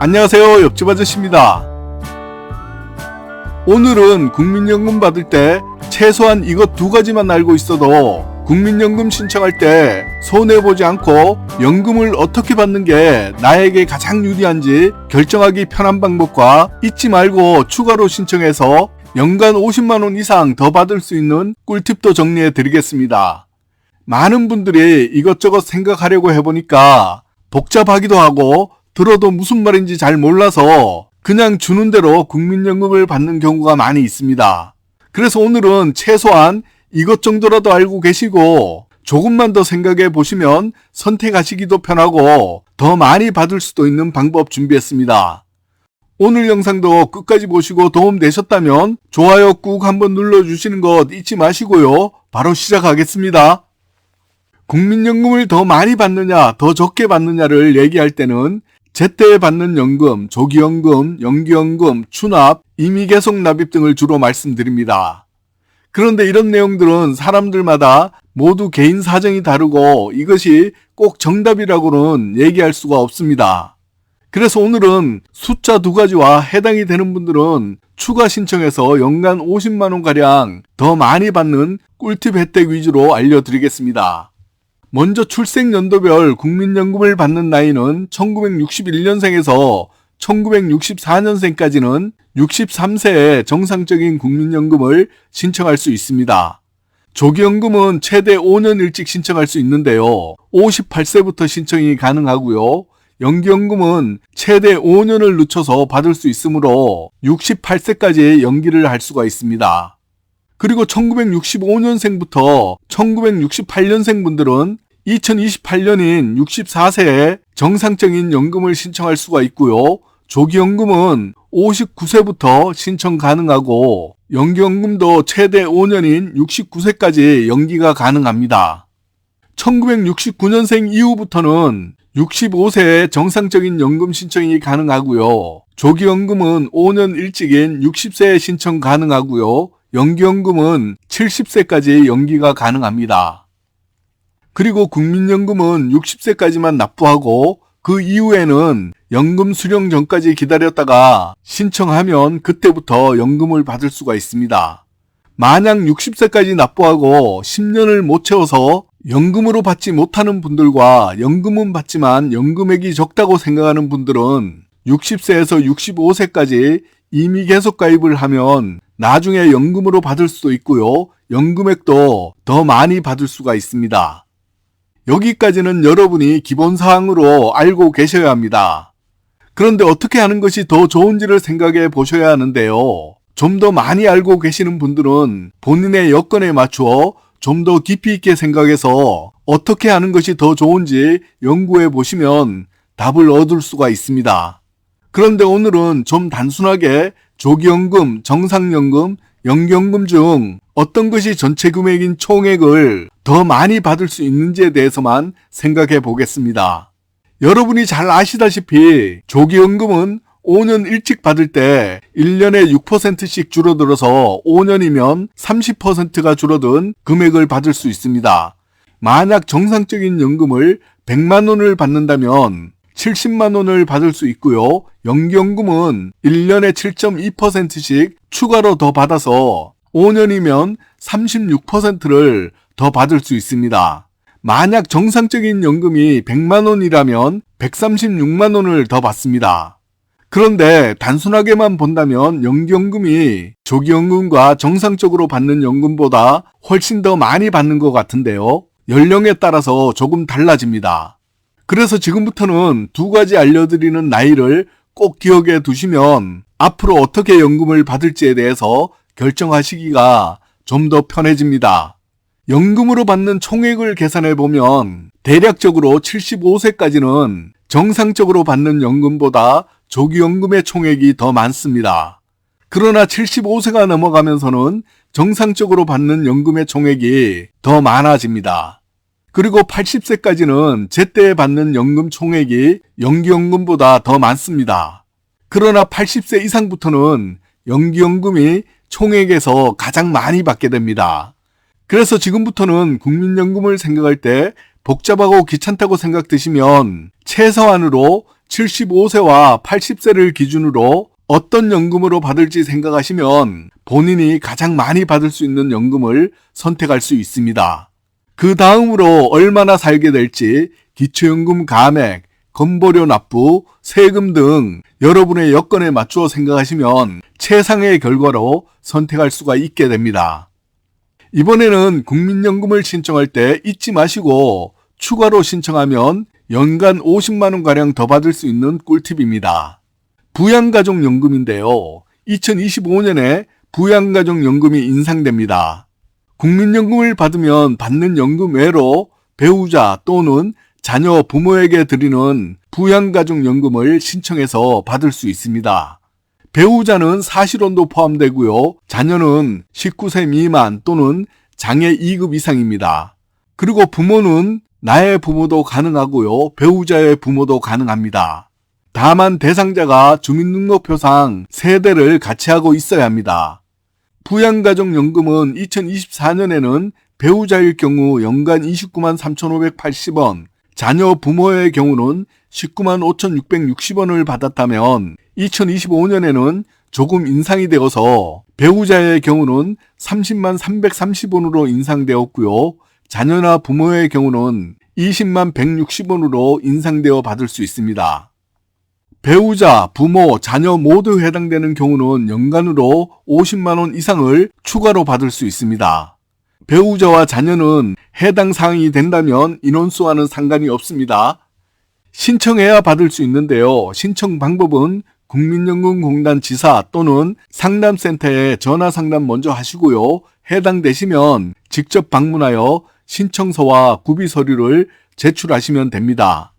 안녕하세요, 옆집 아저씨입니다. 오늘은 국민연금 받을 때 최소한 이것 두 가지만 알고 있어도 국민연금 신청할 때 손해보지 않고 연금을 어떻게 받는 게 나에게 가장 유리한지 결정하기 편한 방법과 잊지 말고 추가로 신청해서 연간 50만원 이상 더 받을 수 있는 꿀팁도 정리해 드리겠습니다. 많은 분들이 이것저것 생각하려고 해보니까 복잡하기도 하고 들어도 무슨 말인지 잘 몰라서 그냥 주는 대로 국민연금을 받는 경우가 많이 있습니다. 그래서 오늘은 최소한 이것 정도라도 알고 계시고 조금만 더 생각해 보시면 선택하시기도 편하고 더 많이 받을 수도 있는 방법 준비했습니다. 오늘 영상도 끝까지 보시고 도움 되셨다면 좋아요 꾹 한번 눌러주시는 것 잊지 마시고요. 바로 시작하겠습니다. 국민연금을 더 많이 받느냐 더 적게 받느냐를 얘기할 때는 제때에 받는 연금, 조기연금, 연기연금, 추납, 임의계속 납입 등을 주로 말씀드립니다. 그런데 이런 내용들은 사람들마다 모두 개인 사정이 다르고 이것이 꼭 정답이라고는 얘기할 수가 없습니다. 그래서 오늘은 숫자 두 가지와 해당이 되는 분들은 추가 신청해서 연간 50만원가량 더 많이 받는 꿀팁 혜택 위주로 알려드리겠습니다. 먼저 출생연도별 국민연금을 받는 나이는 1961년생에서 1964년생까지는 63세에 정상적인 국민연금을 신청할 수 있습니다. 조기연금은 최대 5년 일찍 신청할 수 있는데요. 58세부터 신청이 가능하고요. 연기연금은 최대 5년을 늦춰서 받을 수 있으므로 68세까지 연기를 할 수가 있습니다. 그리고 1965년생부터 1968년생 분들은 2028년인 64세에 정상적인 연금을 신청할 수가 있고요. 조기연금은 59세부터 신청 가능하고 연기연금도 최대 5년인 69세까지 연기가 가능합니다. 1969년생 이후부터는 65세에 정상적인 연금 신청이 가능하고요. 조기연금은 5년 일찍인 60세에 신청 가능하고요. 연기연금은 70세까지 연기가 가능합니다. 그리고 국민연금은 60세까지만 납부하고 그 이후에는 연금 수령 전까지 기다렸다가 신청하면 그때부터 연금을 받을 수가 있습니다. 만약 60세까지 납부하고 10년을 못 채워서 연금으로 받지 못하는 분들과 연금은 받지만 연금액이 적다고 생각하는 분들은 60세에서 65세까지 이미 계속 가입을 하면 나중에 연금으로 받을 수도 있고요. 연금액도 더 많이 받을 수가 있습니다. 여기까지는 여러분이 기본사항으로 알고 계셔야 합니다. 그런데 어떻게 하는 것이 더 좋은지를 생각해 보셔야 하는데요. 좀 더 많이 알고 계시는 분들은 본인의 여건에 맞추어 좀 더 깊이 있게 생각해서 어떻게 하는 것이 더 좋은지 연구해 보시면 답을 얻을 수가 있습니다. 그런데 오늘은 좀 단순하게 조기연금, 정상연금, 연기연금 중 어떤 것이 전체 금액인 총액을 더 많이 받을 수 있는지에 대해서만 생각해 보겠습니다. 여러분이 잘 아시다시피 조기연금은 5년 일찍 받을 때 1년에 6%씩 줄어들어서 5년이면 30%가 줄어든 금액을 받을 수 있습니다. 만약 정상적인 연금을 100만원을 받는다면 70만원을 받을 수 있고요. 연기연금은 1년에 7.2%씩 추가로 더 받아서 5년이면 36%를 더 받을 수 있습니다. 만약 정상적인 연금이 100만원이라면 136만원을 더 받습니다. 그런데 단순하게만 본다면 연기연금이 조기연금과 정상적으로 받는 연금보다 훨씬 더 많이 받는 것 같은데요. 연령에 따라서 조금 달라집니다. 그래서 지금부터는 두 가지 알려드리는 나이를 꼭 기억해 두시면 앞으로 어떻게 연금을 받을지에 대해서 결정하시기가 좀 더 편해집니다. 연금으로 받는 총액을 계산해 보면 대략적으로 75세까지는 정상적으로 받는 연금보다 조기연금의 총액이 더 많습니다. 그러나 75세가 넘어가면서는 정상적으로 받는 연금의 총액이 더 많아집니다. 그리고 80세까지는 제때에 받는 연금 총액이 연기연금보다 더 많습니다. 그러나 80세 이상부터는 연기연금이 총액에서 가장 많이 받게 됩니다. 그래서 지금부터는 국민연금을 생각할 때 복잡하고 귀찮다고 생각 드시면 최소한으로 75세와 80세를 기준으로 어떤 연금으로 받을지 생각하시면 본인이 가장 많이 받을 수 있는 연금을 선택할 수 있습니다. 그 다음으로 얼마나 살게 될지 기초연금 가액, 건보료 납부, 세금 등 여러분의 여건에 맞추어 생각하시면 최상의 결과로 선택할 수가 있게 됩니다. 이번에는 국민연금을 신청할 때 잊지 마시고 추가로 신청하면 연간 50만원가량 더 받을 수 있는 꿀팁입니다. 부양가족연금인데요. 2025년에 부양가족연금이 인상됩니다. 국민연금을 받으면 받는 연금 외로 배우자 또는 자녀 부모에게 드리는 부양가족연금을 신청해서 받을 수 있습니다. 배우자는 사실혼도 포함되고요. 자녀는 19세 미만 또는 장애 2급 이상입니다. 그리고 부모는 나의 부모도 가능하고요. 배우자의 부모도 가능합니다. 다만 대상자가 주민등록표상 세대를 같이 하고 있어야 합니다. 부양가족연금은 2024년에는 배우자일 경우 연간 29만 3,580원, 자녀 부모의 경우는 19만 5,660원을 받았다면 2025년에는 조금 인상이 되어서 배우자의 경우는 30만 330원으로 인상되었고요. 자녀나 부모의 경우는 20만 160원으로 인상되어 받을 수 있습니다. 배우자, 부모, 자녀 모두 해당되는 경우는 연간으로 50만원 이상을 추가로 받을 수 있습니다. 배우자와 자녀는 해당 사항이 된다면 인원수와는 상관이 없습니다. 신청해야 받을 수 있는데요. 신청 방법은 국민연금공단 지사 또는 상담센터에 전화 상담 먼저 하시고요. 해당되시면 직접 방문하여 신청서와 구비 서류를 제출하시면 됩니다.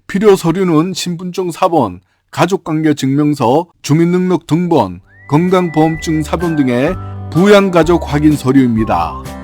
필요 서류는 신분증 사본, 가족관계 증명서, 주민등록 등본, 건강보험증 사본 등의 부양가족 확인 서류입니다.